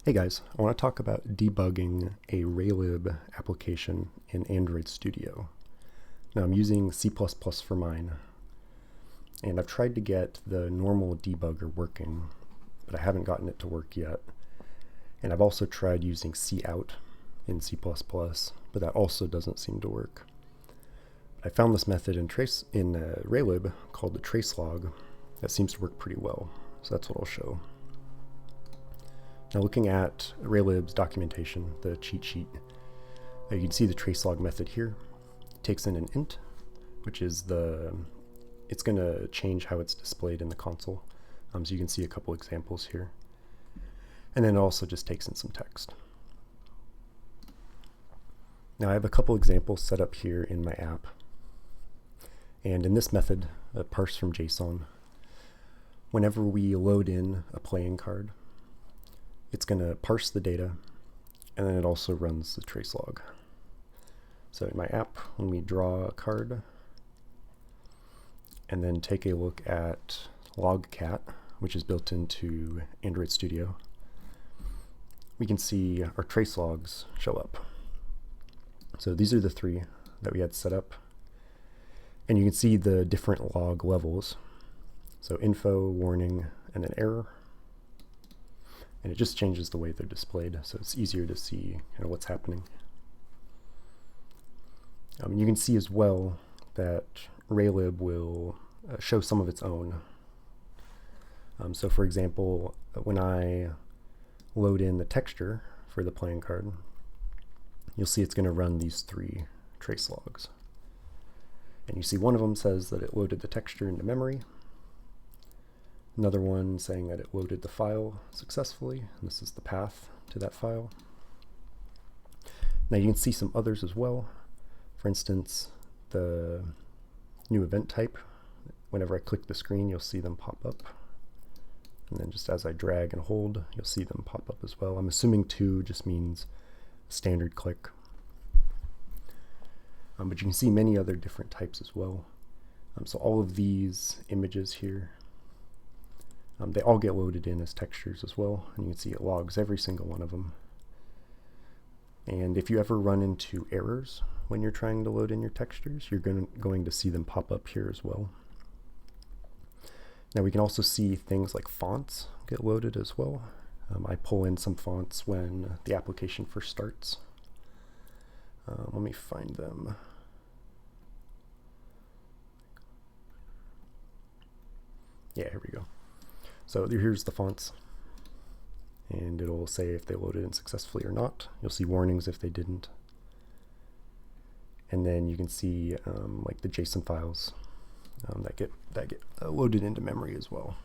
Hey guys, I want to talk about debugging a Raylib application in Android Studio. Now I'm using C++ for mine, and I've tried to get the normal debugger working, but I haven't gotten it to work yet. And I've also tried using cout in C++, but that also doesn't seem to work. I found this method in Raylib called the tracelog that seems to work pretty well, so that's what I'll show. Now looking at Raylib's documentation, the cheat sheet, you can see the tracelog method here. It takes in an int, which is it's going to change how it's displayed in the console. So you can see a couple examples here. And then it also just takes in some text. Now I have a couple examples set up here in my app. And in this method, parse from JSON, whenever we load in a playing card, it's going to parse the data, and then it also runs the tracelog. So in my app, when we draw a card, and then take a look at logcat, which is built into Android Studio, we can see our tracelogs show up. So these are the three that we had set up. And you can see the different log levels. So info, warning, and then error. And it just changes the way they're displayed, so it's easier to see what's happening. You can see as well that Raylib will show some of its own. So for example, when I load in the texture for the playing card, you'll see it's going to run these three trace logs. And you see one of them says that it loaded the texture into memory. Another one saying that it loaded the file successfully, and this is the path to that file. Now you can see some others as well. For instance, the new event type. Whenever I click the screen, you'll see them pop up. And then just as I drag and hold, you'll see them pop up as well. I'm assuming 2 just means standard click. But you can see many other different types as well. So all of these images here, they all get loaded in as textures as well, and you can see it logs every single one of them. And if you ever run into errors when you're trying to load in your textures, you're going to see them pop up here as well. Now we can also see things like fonts get loaded as well. I pull in some fonts when the application first starts. Let me find them. Yeah, here we go. So here's the fonts, and it'll say if they loaded in successfully or not. You'll see warnings if they didn't. And then you can see like the JSON files that get loaded into memory as well.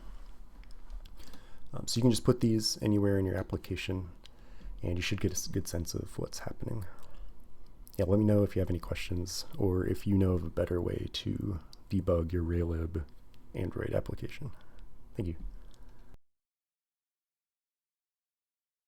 So you can just put these anywhere in your application, and you should get a good sense of what's happening. Yeah, let me know if you have any questions, or if you know of a better way to debug your Raylib Android application. Thank you.